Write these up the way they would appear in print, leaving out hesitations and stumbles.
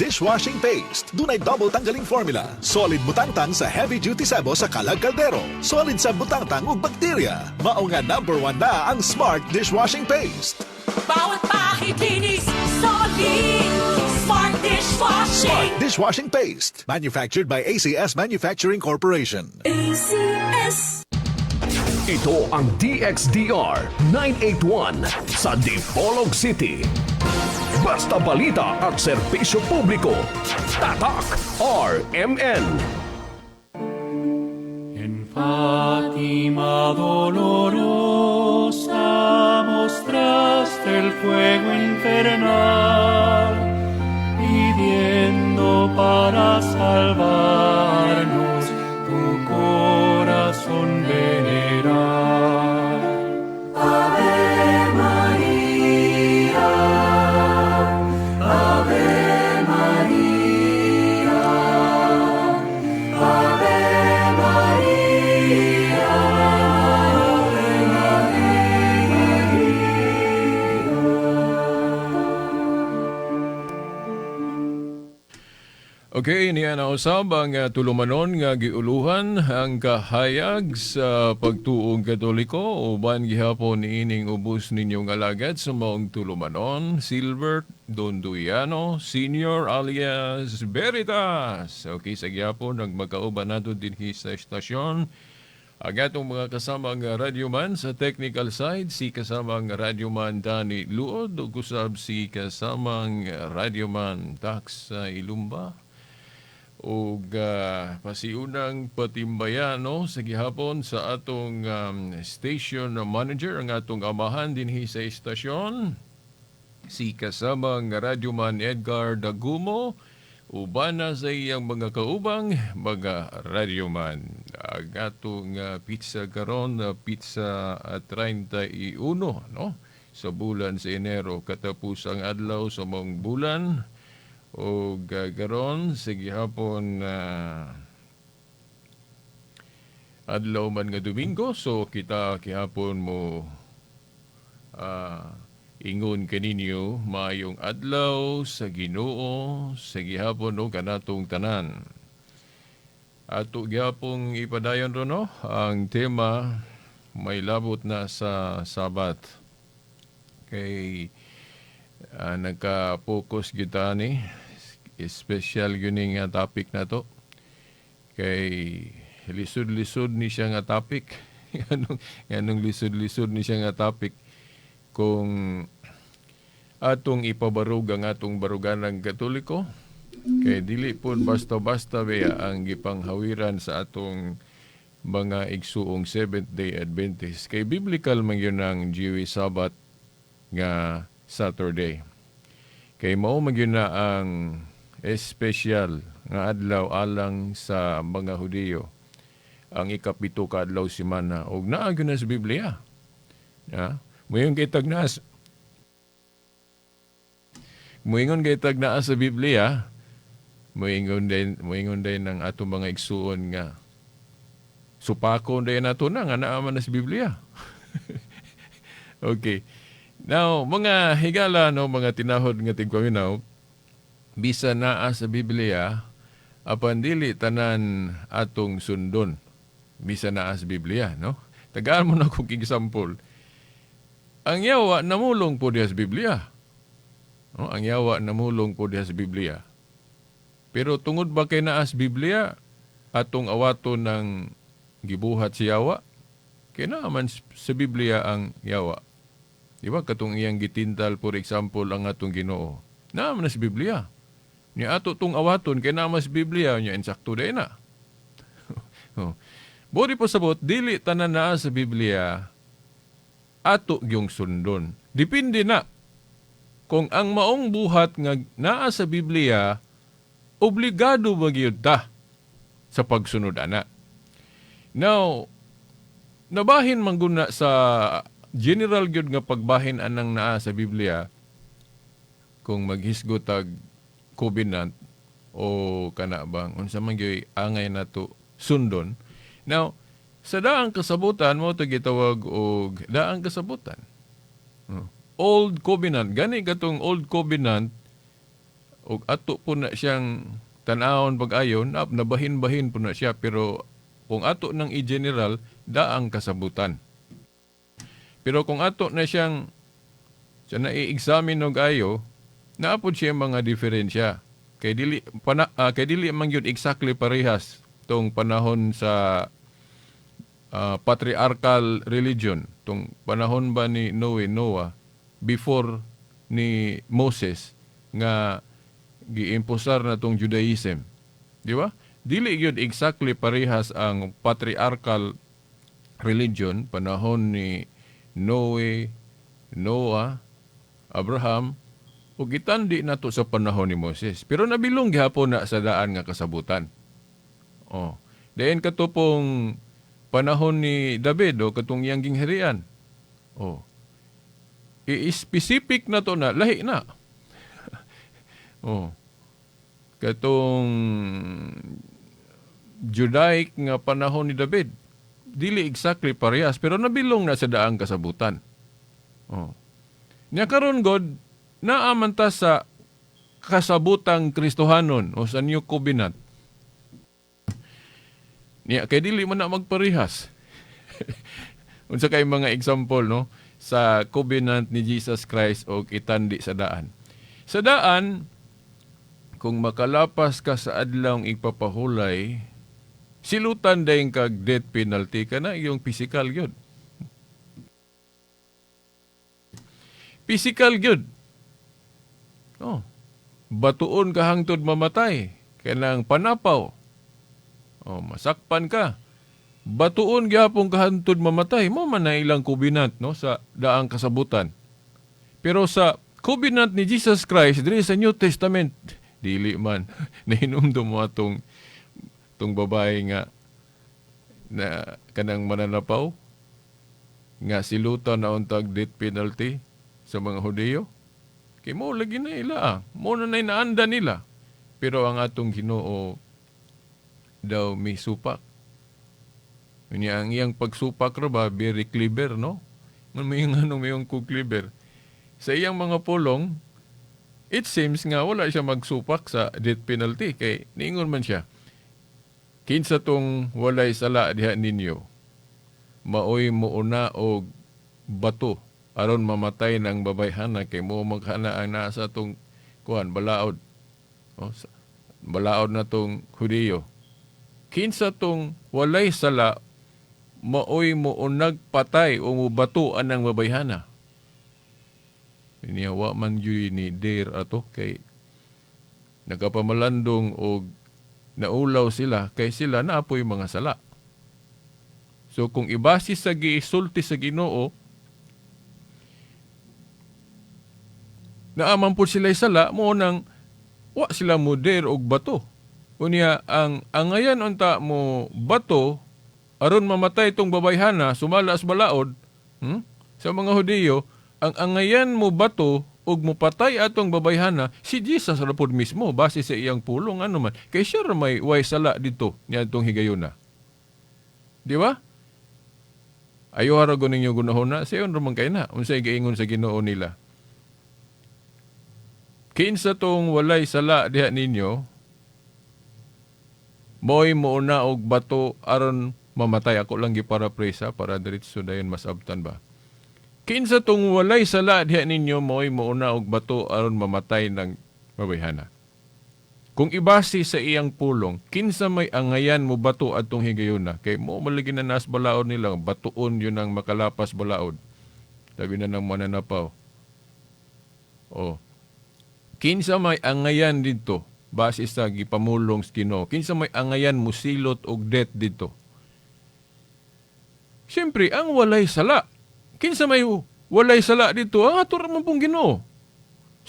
Dishwashing Paste. Dunay double tanggaling formula. Solid butangtang sa heavy duty sebo sa kalag kaldero. Solid sa butangtang ug bakterya. Mao nga #1 na ang Smart Dishwashing Paste. Bawat pahit linis, solid. Smart Dishwashing. Smart Dishwashing Paste. Manufactured by ACS Manufacturing Corporation. ACS. Ito ang DXDR 981 sa Dipolog City. Basta balita at serbisyo publiko. Tatak RMN. En Fátima dolorosa mostraste el fuego infernal, pidiendo para salvarnos tu corazón venerar. Ave María, Ave María, Ave María, Ave Okay, niya na usab ang tulumanon nga giuluhan ang kahayag sa pagtuong Katoliko uban gihapon niining ubos ninyong alagad sa maong tulumanon, Silver Donduyano Senior alias Veritas. Okay, sa gihapon nagmagkauban nato dinhi sa estasyon. Ang atong mga kasamang radyoman sa technical side, si kasamang radyoman Danny Luod, ug usab si kasamang radyoman Dax Ilumba. O pasiunang patimbayan sa gihapon sa atong station manager, ang atong amahan dinhi sa estasyon, si kasamang radyoman Edgar Dagumo, uban na sa iyang mga kaubang mga radyoman. Ang atong pizza karon, pizza 31, no? Sa bulan sa Enero, katapos ang adlaw sa mong bulan. O gagaron, sige hapon adlaw man nga Domingo, so kita kihapon mo ingon kaninyo maayong adlaw sa Ginoo sa gihapon no kanatong tanan. Ato gihapong ipadayon ro no ang tema may labot na sa Sabat. Kay nagka-focus kita ni special yun nga topic na to. Kay lisod-lisod ni siya nga topic. Anong lisod-lisod ni siya nga topic kung atong ipabarug ang atong baruganang Katoliko. Kay dili po basta-basta beya ang gipanghawiran sa atong mga igsuong Seventh-day Adventist. Kay biblical man yun ang Jewish Sabbath nga Saturday. Kay mao man yun na ang espesyal nga adlaw alang sa mga Hudiyo. Ang ikapito ka adlaw simana og naa gyud na sa Biblia. Ya, moingon kay tagnaas. Moingon kay tagnaas sa Biblia, moingon din ng atong mga igsuon nga supakon din nato na nga naa man na sa Biblia. Okay. Now, mga higala, no, mga tinahod nga tigpaminaw, bisa naa sa Biblia, apan dili tanan atong sundon. Bisa naa sa Biblia, no? Tagaan mo na kong example. Ang yawa namulong po diha sa Biblia. No? Ang yawa namulong po diha sa Biblia. Pero tungod ba kay naa sa Biblia, atong awaton ng gibuhat si yawa? Kaya naman sa Biblia ang yawa. Di ba? Katong iyang gitintal, for example, ang atong Ginoo. Naman na sa Biblia. Ni ato tong awaton, kaya naman sa Biblia, niya insakto day na. Bodi po sabot, dili tanan na sa Biblia, ato yung sundon. Depende na. Kung ang maong buhat nga naa sa Biblia, obligado magyud ta sa pagsunod ana. Now, nabahin mangguna sa general gyud nga pagbahin anang naa sa Biblia kung maghisgot tag covenant o kana bang unsa man gyud angay nato sundon. Now, sa daang kasabutan mo to gitawag og daang kasabutan. Old Covenant, gani katong Old Covenant ug ato po na siyang tan-awon pag-ayon, nabahin-bahin po na siya, pero kung ato nang i-general, daang kasabutan. Pero kung ato na siyang siya na i-examine og ayo, naapod siya mga diferensya. Kay dili man yun exactly parehas tong panahon sa patriarchal religion, tong panahon ba ni Noah before ni Moses nga giimposar na tong Judaism. Di ba? Dili yun exactly parehas ang patriarchal religion panahon ni Noah, Abraham, ug gitandi nato sa panahon ni Moses. Pero nabilong gihapon na sa daan nga kasabutan. Oh. Dayon katupong panahon ni David o katong iyang gingharian. Oh. I-specific na to na lahi na. Oh. Katong Judaic nga panahon ni David, dili exactly parehas pero nabilong na sa daang kasabutan. Oh. Nya karon God naaman ta sa kasabutang Kristohanon o sa New Covenant. Niya kay dili man na magparehas. Unsa kay mga example no sa covenant ni Jesus Christ o itandi sa daan. Sa daan kung makalapas ka sa adlawng ipapahulay, silutan dayon kag death penalty kana iyong physical gyud. Physical gyud. Oh. Batuon ka hangtod mamatay, kanang panapaw. Oh, masakpan ka. Batuon gyapon ka hangtod mamatay, mo man na ilang covenant no sa daang kasabutan. Pero sa covenant ni Jesus Christ diri sa New Testament, dili man nahinumdum mo atong babae nga na kanang mananapaw nga silutan na untag death penalty sa mga Hudiyo. Kay mo lagi na ila. Mo na naanda nila. Pero ang atong Ginoo daw may supak. Kanya ang iyang pagsupak ra ba very clever no? May yung clever. Sa iyang mga pulong, it seems nga wala siya magsupak sa death penalty kay niingon man siya. Kinsa tong walay sala diha ninyo, maoy muuna og bato aron mamatay ng babayhana kay mo maghana ang nasa tong balaod. O, balaod na tong Hudiyo. Kinsa tong walay sala maoy muunag patay o mubato anang babayhana. Iniyawa man yun ni dare ato kay nagapamalandong og naulaw sila kay sila naapoy mga sala. So kung ibasi sa giisulti sa Ginoo, naaman po sila sala mo nang wa sila moder og bato. Unya ang angayan unta mo bato aron mamatay tong babayhana sumalas balaod sa mga Hudiyo, ang angayan mo bato ug mopatay atong babayhana si Jesus ra pud mismo base sa iyang pulong ano man kay siya ra may way sala dito niadtong higayuna. Di ba? Ayo hara go ninyo gunahon na sayon ra man kay na unsay giingon sa Ginoo nila. Kinsa tong walay sala diha ninyo, moy muuna og bato aron mamatay. Ako lang giparaphrase para diretso dayon mas abtan ba. Kinsa tong walay sala diha ninyo, moy muuna og bato aron mamatay ng babayhana. Kung ibasi sa iyang pulong, kinsa may angayan mo bato atong higayuna, kay mo malagi na nas balaod nila, batuon yun ang makalapas balaod. Sabi na ng mananapaw. Oh. Kinsa may angayan dito, base sa gipamulong sa Ginoo, kinsa may angayan musilot og death dito. Siyempre, ang walay sala. Kinsa may walay sala dito, ang ato ramang pong Ginoo.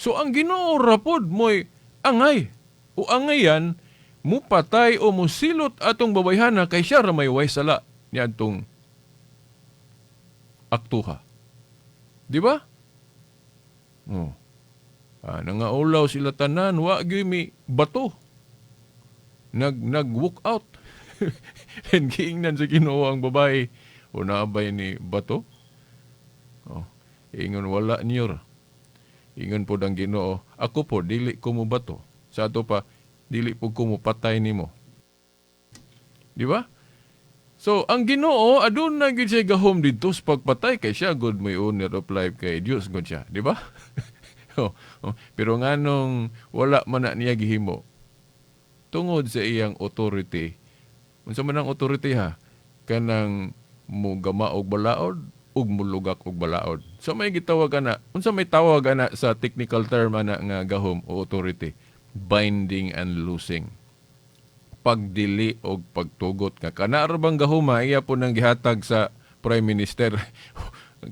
So, ang Ginoo rapod mo'y angay. O angayan, mupatay o musilot atong babayhana kay siya ramay way sala niya atong aktuha. Di ba? Oh. Nangaulaw sila tanan, wa gyud mi bato. Nag-walk out. And giingnan sa Ginoo ang babae, o naabay ni bato. Oh, ingon wala niyo. Ingon po ang Ginoo, ako po dili ko mo bato. Sa ato pa, dili po kumupatay nimo. Di ba? So, ang Ginoo adun na gyud siya gahom didto sa pagpatay kay siya good may owner of life kay Dios gud siya, di ba? Pero nganong wala man na niya gihimo tungod sa iyang authority. Unsa man ang authority ha? Kanang mugama og balaod ug mulugak og balaod. So may gitawag ana, unsa may tawag ana sa technical term ana nga gahom o authority? Binding and loosing. Pagdili o pagtugot nga kana ra bang gahuma iya po nang gihatag sa Prime Minister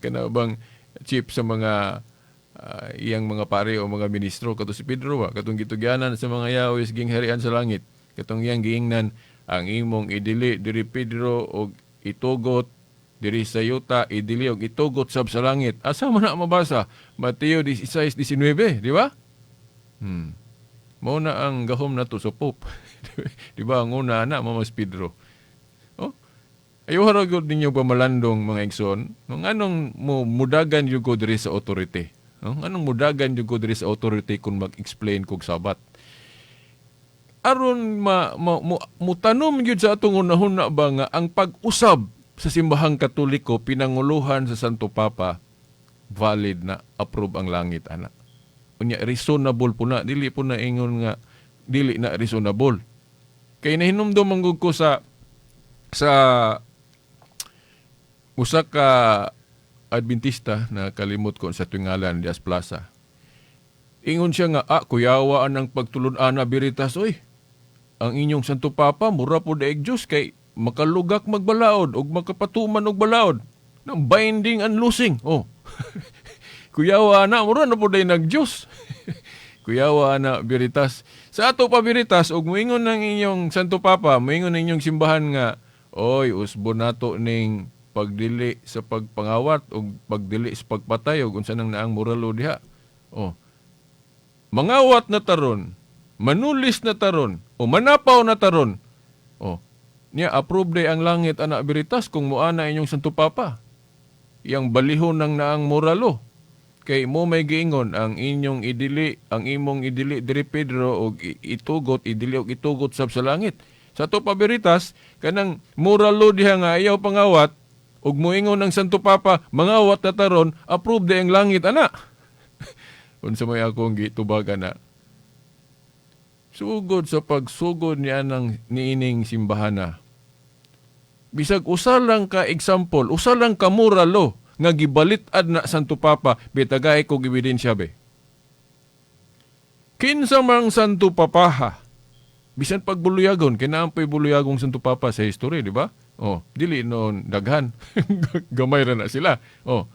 kana bang chief sa mga iyang mga pare o mga ministro kato si Pedro katong gitugyanan sa mga yawis ging harian sa langit katong iyang giingnan ang imong idili diri Pedro og itugot diri sa yuta idili og itugot sab sa langit asa man na mabasa Mateo 16:19 di ba mao na ang gahom nato sa Pope. Di ba? Ang una na, Mamas Pedro. Oh? Ayaw haragod ninyo pa malandong mga igsoon. Anong mudagan yung ko diri sa authority? Anong mudagan yung ko diri sa authority kung mag-explain kog sabat? Aron mutanom yun sa atong unahon na ba nga ang pag-usab sa simbahang katoliko pinanguluhan sa Santo Papa valid na approve ang langit, anak. Unya reasonable po na dili po na ingon nga dili na reasonable kay nahinumdum manggug ko sa usa ka Adventista na kalimot ko sa tingalan Dias Plaza. Ingon siya nga kuyawaan ang pagtulon-ana biritas oy. Ang inyong Santo Papa mura po daig Dios kay makalugak magbalaod og makapatuman og balaod ng binding and loosing. Oh. Kuyawa na, mura na po day nag-Diyos. Kuyawa na, biritas. Sa ato pa biritas, og muingon ng inyong Santo Papa, muingon ng inyong simbahan nga, oy, usbo nato ning pagdili sa pagpangawat o pagdili sa pagpatay o unsa nang naang moralo diha. Oh. Mangawat na taron, manulis na taron, o manapaw na taron. Oh. Niya, approve day ang langit, anak biritas, kung muana inyong Santo Papa. Yang balihon ng naang moralo. Kay mo may giingon ang imong idili diri Pedro og itugot idili og itugot sab sa langit. Sa to pabiritas kanang moralo diha nga ayaw pangawat og moingon ng Santo Papa mangawat na taron approve di ang langit ana. Unsa may akong gitubag ana. Sugod sa pagsugod niya ng niining simbahana. Bisag usa lang ka example, usa lang ka moralo nga gibalitad na Santo Papa, bitagay kog ebidensya be. Kinsa mang Santo Papa ha, bisan pagbuluyagon, kinaampoy buluyagong Santo Papa sa history, di ba? Oh, dili noon daghan. Gamay ra na sila. Oh.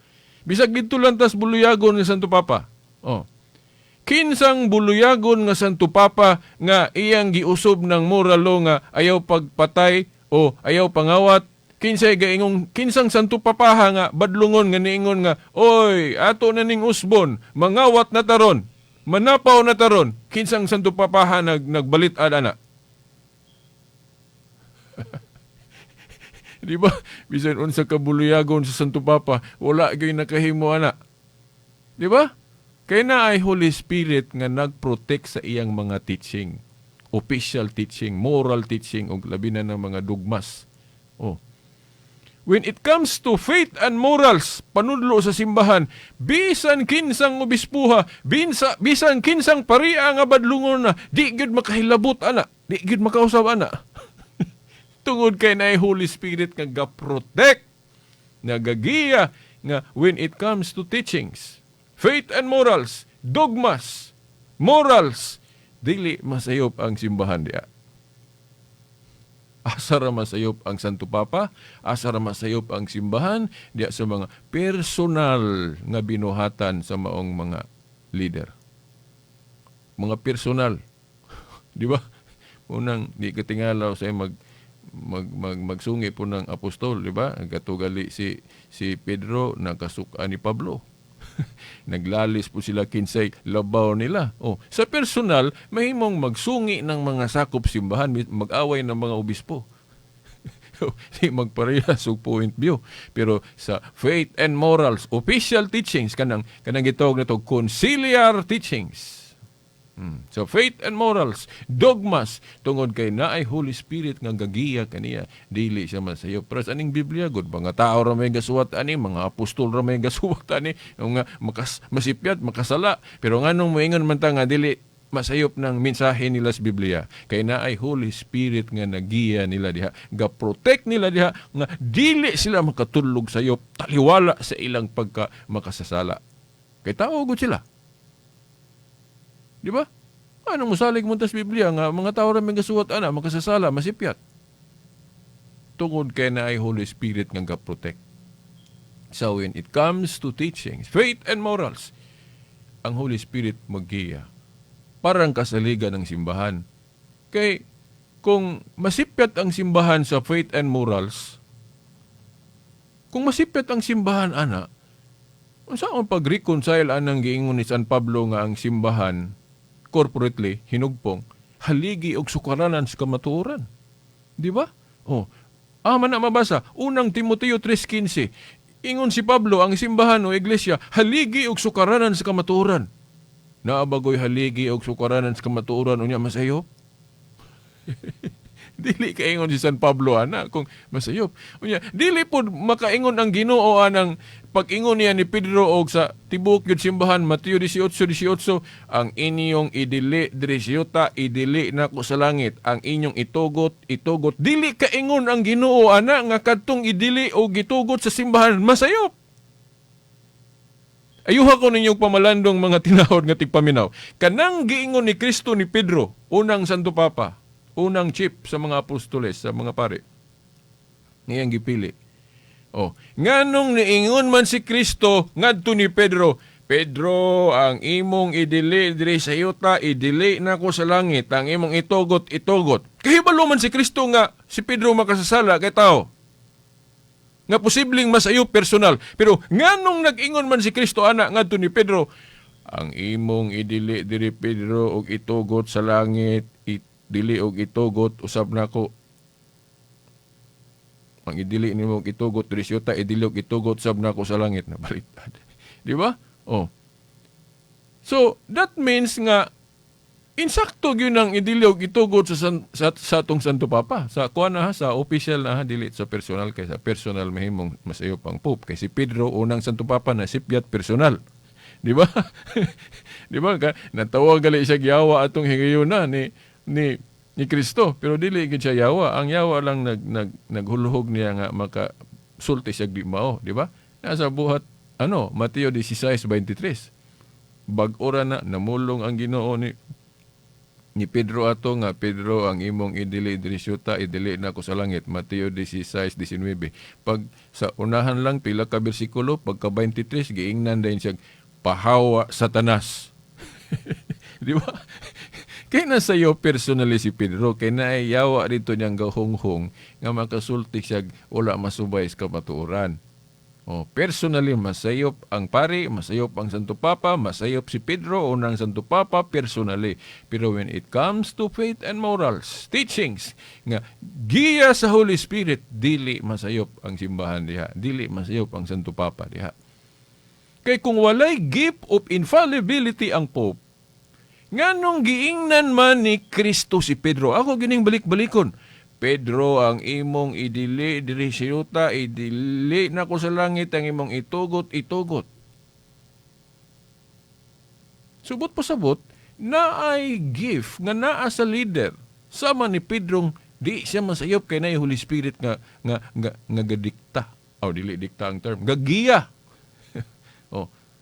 Bisag dito lang tas buluyagon ng Santo Papa. Oh. Kinsang buluyagon nga Santo Papa nga iyang giusob ng moralo nga ayaw pagpatay o ayaw pangawat, kinsang Santo Papaha nga badlungon nga niingon nga oy ato na ning usbon mangawat na taron manapaw na taron kinsang Santo Papaha nagbalit-ad ana. Di ba bisan unsa ka buluyagon sa Santo Papa wala gyud nakahimo ana. Di ba kay na ay Holy Spirit nga nagprotect sa iyang mga teaching, official teaching, moral teaching ug labi na ng mga dogmas. Oh. When it comes to faith and morals, panudlo sa simbahan, bisan kinsang obispuha, bisan kinsang paria nga badlungon na, di gyud makahilabot ana, di gyud makausab ana. Tungod kay naay Holy Spirit nga ga-protect, nagagiya nga when it comes to teachings, faith and morals, dogmas, morals, dili masayop ang simbahan diya. Asara masayop ang Santo Papa, asara masayop ang simbahan diya sa mga personal nga binuhatan sa maong mga leader. Mga personal. Di ba? Unang di katingalaw sa magsungi po ng apostol, di ba? Katugali si Pedro nakasuka ni Pablo. Naglalis po sila kinsay labaw nila. Oh, sa personal, mahimong magsungi ng mga sakop simbahan, mag-away ng mga obispo. Di magparehas og point view. Pero sa faith and morals, official teachings, kanang gitawag na to, conciliar teachings. So faith and morals, dogmas tungod kay naay Holy Spirit nga gagiya kaniya, dili siya masayop. Pero sa aning Biblia, good mga tao ra may gasuwat ani, mga apostol ra may gasuwat ani, nga masipyat, makasala. Pero nganong moingon man ta nga dili masayop ng mensahe nila sa Biblia, kay naay Holy Spirit nga nagiya nila diha, ga protect nila diha nga dili sila makatulog sayop taliwala sa ilang pagka makasasala. Kay tao gud sila. Di ba? Anong musalig mo sa Biblia nga mga tao ra may gasuwat ana makasasala, masipyat. Tungod kay naay Holy Spirit nga ga-protect. So when it comes to teachings, faith and morals, ang Holy Spirit maggiya. Parang kasaligan ng simbahan. Kay kung masipyat ang simbahan sa faith and morals, kung masipyat ang simbahan ana, saan pag-reconcile anang giingon ni San Pablo nga ang simbahan corporately, hinugpong, haligi og sukaranan sa kamatuoran. Di ba? Man na mabasa, unang Timoteo 3:15, ingon si Pablo, ang simbahan o iglesia, haligi og sukaranan sa kamatuoran. Naabagoy haligi og sukaranan sa kamatuoran, unya masayop? Dili kaingon si San Pablo ana kung masayop. Unya, dili po makaingon ang Ginoo anang pag-ingon niya ni Pedro og sa tibok yun simbahan, Mateo 18:18, ang inyong idili diri sa yuta, idili na ko sa langit, ang inyong itugot. Dili kaingon ang Ginoo ana nga kadtong idili o gitugot sa simbahan masayop. Ayuha ko ninyong pamalandong mga tinahod nga tigpaminaw. Kanang giingon ni Kristo ni Pedro, unang Santo Papa, unang chief sa mga apostoles, sa mga pare, ngayang gipili. Nganong niingon man si Kristo ngadto ni Pedro, Pedro, ang imong idili diri sa yuta, idili na ko sa langit, ang imong itugot. Kahibalo man si Kristo nga si Pedro makasasala kay tao. Nga posibleng masayop personal. Pero nganong nag-ingon man si Kristo ana ngadto ni Pedro, ang imong idili diri Pedro og itugot sa langit, dili og itugot usab nako. Ang idili nimo og itugot diri sa yuta, idili og itugot usab nako sa langit, na baliktad. Di ba? So that means nga insakto gyud ang idili og itugot sa atong Santo Papa. Sa kuana sa official na dili sa personal, kay sa personal mahimong masayop ang Pope. Kay si Pedro unang Santo Papa na sipyat personal. Di ba? Di ba? Natawag gali siya giyawa atong higayuna ni Kristo, pero dili gid siya yawa. Ang yawa lang naghuluhog niya nga makasulti siya di mao, di ba? Nasa buhat Mateo 16:23. Bag-ora na namulong ang Ginoo ni Pedro ato nga, Pedro, ang imong idili diri sa yuta, idili na ko sa langit. Mateo 16:19. Pag sa unahan lang pila ka bersikulo, pagka 23 giingnan din siya, pahawa Satanas. Di ba? Kaya nasa iyo personally si Pedro, kaya naiyawa rito niyang gahonghong nga makasulti siya wala masubay sa kamatuoran. Personally, masayop ang pari, masayop ang Santo Papa, masayop si Pedro, unang Santo Papa, personally. Pero when it comes to faith and morals, teachings, nga giya sa Holy Spirit, dili masayop ang simbahan diha, dili masayop ang Santo Papa diha. Kay kung walay gift of infallibility ang Pope, nganong giingnan man ni Kristo si Pedro? Ako gining balik-balikon. Pedro, ang imong idili diri sa yuta, idili na ko sa langit, ang imong itugot. Subot pa sabot, na ay gift nga naa sa leader. Sama ni Pedrong, di siya masayop kay na yung Holy Spirit nga gadikta. Dili dikta ang term. Gagiya.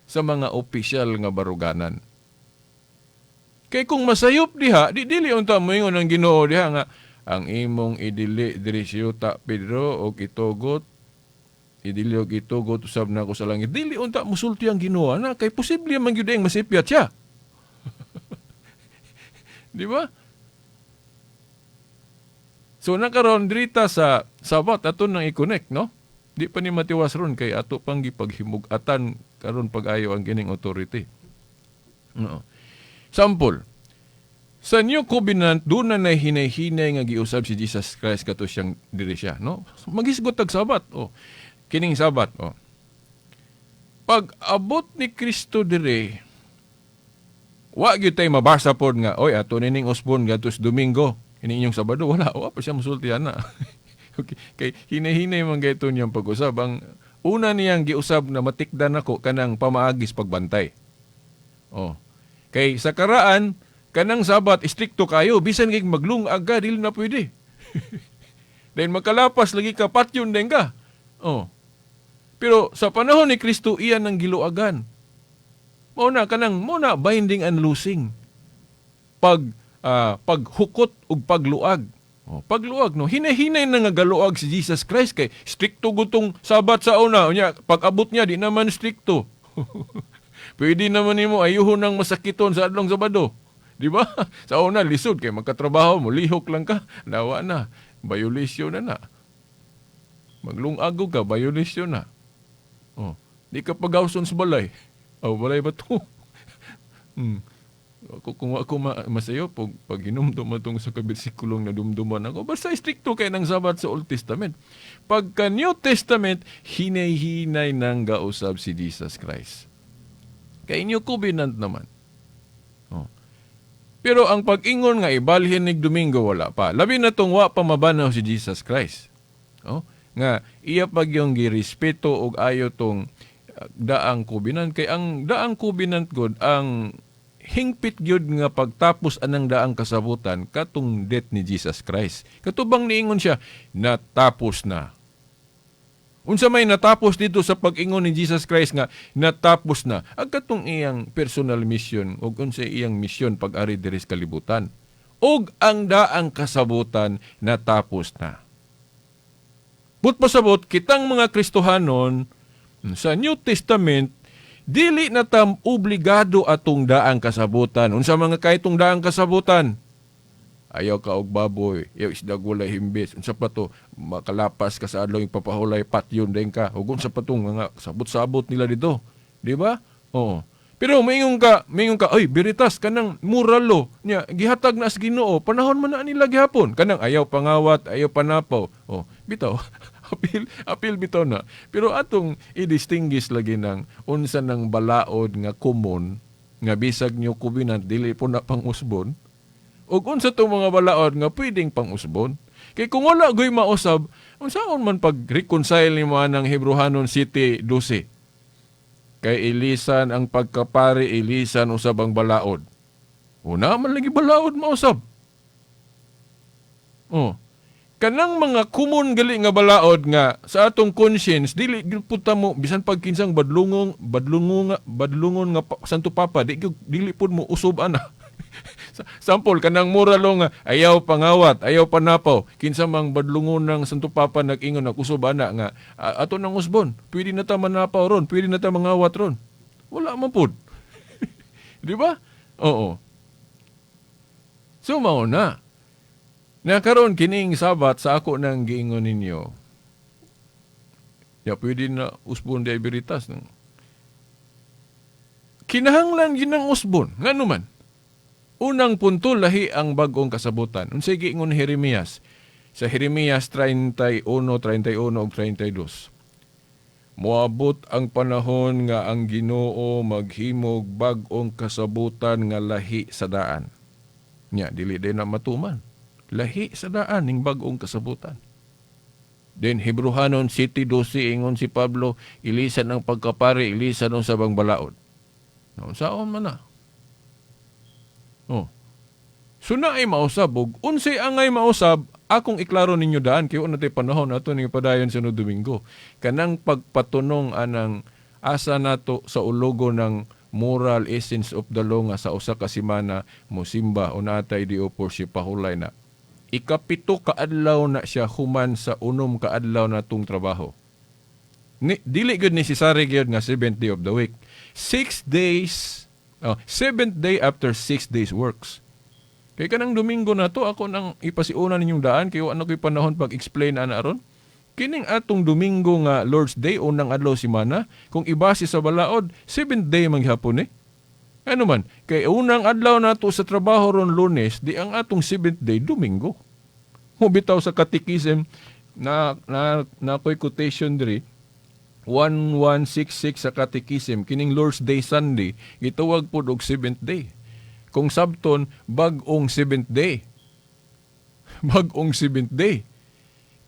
Sa mga opisyal nga baruganan. Kay kung masayop diha, dili unta mo ingon ang Ginoo diha nga, ang imong idili diri sa yuta, Pedro, og itugot, idili og itugot usab na ko sa langit. Dili unta musulti ang Ginoo na kay posible man gyud ang masipyat siya. Di ba? So nakaron drita sa Sabat aton nang i-connect, no? Di pa ni matiwas ron kay ato pang gipaghimug-atan karon pag-ayo ang kining authority. No. Sample. Sa New Covenant, doon na hinay-hinay nga giusab si Jesus Christ kato siyang diri siya, no? Magisgot tag Sabat, kining Sabat, Pag abot ni Kristo dire, Wa gyud tay mabasa pod nga oy ato nining usbon gatos Domingo, ini inyong Sabado wala pa siya musultihan na. Okay. Kay hinay-hinay man gayto niyang pag-usab. Ang una niyang giusab na matikdan ako kanang pamaagis pagbantay. Oh. Kay sa karaan kanang Sabat istrikto kayo bisan kay maglungag ka dili na pwede. Then magkalapas lagi ka patyon din ka. Oh. Pero sa panahon ni Kristo iyan ang giluagan. Muna binding and loosing. Paghukot ug pagluag. Oh, pagluag no, hinay-hinay na nga galuag si Jesus Christ kay strikto gutong Sabat sa una. Unya pag-abot niya di naman strikto. Pwede naman nimo ayuhon ng masakiton sa adlong Sabado. Di ba? Sa una lisod kay magkatrabaho mo, lihok lang ka, nawa na. Violation na. Maglungag ka, violation na. Oh, di ka pagawson sa balay. Oh, balay ba to? Kung ako masayo, pag hinumdum matong sa kabisikulong na dumduman ako, basta stricto kay ng Sabat sa Old Testament. Pagka New Testament, hinay-hinay nang gausab si Jesus Christ. Kay New Covenant naman. Oh. Pero ang pag-ingon nga ibalhin ni Domingo wala pa. Labi na tong wa pa mabanaw si Jesus Christ. Oh. Nga iya pag yung girespeto og ayo tong daang Covenant. Kay ang daang Covenant god ang hingpit gyud nga pagtapos anang daang kasabutan katong death ni Jesus Christ. Katubang niingon siya, natapos na. Unsa may natapos dito sa pag-ingon ni Jesus Christ nga natapos na. Ang katong iyang personal mission ug unsa iyang mission pag-ari diri sa kalibutan. Ug ang daang kasabutan natapos na. But pasabot kitang mga Kristohanon sa New Testament dili na tam obligado atong daang kasabutan. Unsa mga kaytong daang kasabutan? Ayaw ka og baboy, ayaw isda gulay himbis. Unsa pa to? Makalapas ka sa adlaw ipapahulay patyon din ka. Ug unsa pa tong mga sabot-sabot nila dito? Di ba? Oo. Pero maingon ka, ay biritas kanang muralo nya gihatag na sa Ginoo. Panahon man na nila gihapon. Kanang ayaw pangawat, ayaw panapaw. Oh, bitaw. apil bitaw na. Pero atong i-distinguish lagi ng unsa ng balaod nga common nga bisag New Covenant dili po na pang-usbon. Ug unsa tong mga balaod nga pwedeng pang-usbon. Kay kung wala goy mausab, unsaon man pag-reconcile nimo ng Hebrehanon 7:12? Kay ilisan ang pagkapari, ilisan usab ang balaod. Una man lagi balaod mausab. Oh. Kanang mga common gali nga balaod nga sa atong conscience dili gyud mo bisan pagkinsang badlungon nga Santo Papa dili pud mo usob ana. Sample kanang muralo nga ayaw pangawat, ayaw panapaw. Kinsa mang badlungon ng Santo Papa nag-ingon usob ana nga ato nang usbon, pwede na ta manapaw ron, pwede na ta mangawat ron. Wala man pud. Di ba? Oo. So mao na. Nakaroon kining Sabat sa ako nang giingon ninyo. Ya pwede na usbon di biritas. Kinahanglan yun ang usbon. Nga naman. Unang punto, lahi ang bagong kasabutan. Unsay giingon ni Jeremias. Sa Jeremias 31, 31 ug 32. Moabot ang panahon nga ang Ginoo maghimog bagong kasabutan nga lahi sa daan. Nya, dili din na matuman. Lahi sa daan ning bagong kasabutan. Then Hebrehanon 7:12 ingon si Pablo, ilisan ang pagkapari, ilisan ang sabang balaod. No, saon man na. Oh. So na ay mausab og unsay angay mausab, akong iklaro ninyo daan kay una tay panahon ato ning padayon sa Domingo. Kanang pagpatunong anang asa nato sa ulogo ng moral essence of the law nga sa usa ka semana mosimba o natay di opor si pahulay na. Ikapito kaadlaw na siya human sa unom kaadlaw na tung trabaho. Dili gud necessary gyud nga 7th day of the week. 6 days, 7th day after 6 days works. Kay kanang Domingo na to ako nang ipasiuna ninyong daan kay ano koy panahon pag-explain ana aron. Kining atong Domingo nga Lord's Day unang adlaw semana, kung ibase sa balaod, 7th day man gihapon eh. Ano man, kay unang adlaw nato sa trabaho ron Lunes, di ang atong 7th day Domingo. Mubitaw sa Catechism na ko'y quotation diri 1166 sa Catechism, kining Lord's Day Sunday, gitawag po og 7th day. kung sabton bag-ong 7th day. Bag-ong 7th day.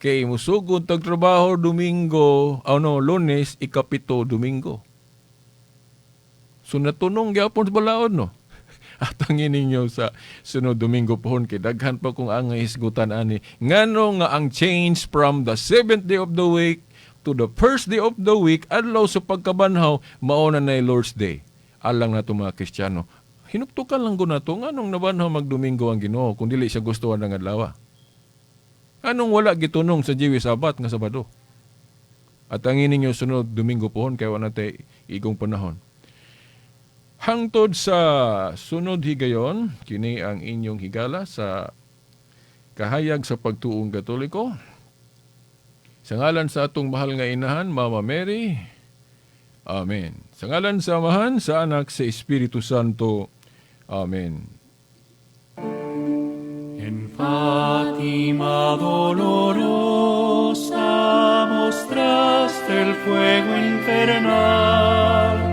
Kay musugod tag trabaho Domingo, Lunes, ikapito Domingo. So natunong gyapon sa balaod no. At ang ninyo sa sunod Domingo pohon kay daghan pa kung ang isgutan ani. Ngano nga ang change from the 7th day of the week to the first day of the week adlaw sa pagkabanhaw mao na nay Lord's Day. Alang nato mga Kristiyano. Hinuktukan lang ko na ito, anong nabanhaw magdomingo ang Ginoo kung dili siya gustuhan ng adlaw? Anong wala gitunong sa Jiwi Sabat nga Sabado? At ang ininyo sunod Domingo pohon kaya wala tayo igong panahon. Hangtod sa sunod higayon, kini ang inyong higala sa kahayag sa pagtuong Katoliko. Sa ngalan sa atong mahal nga inahan, Mama Mary, Amen. Sa ngalan sa Amahan, sa Anak, sa Espiritu Santo, Amen. En Fátima dolorosa mostraste el fuego infernal,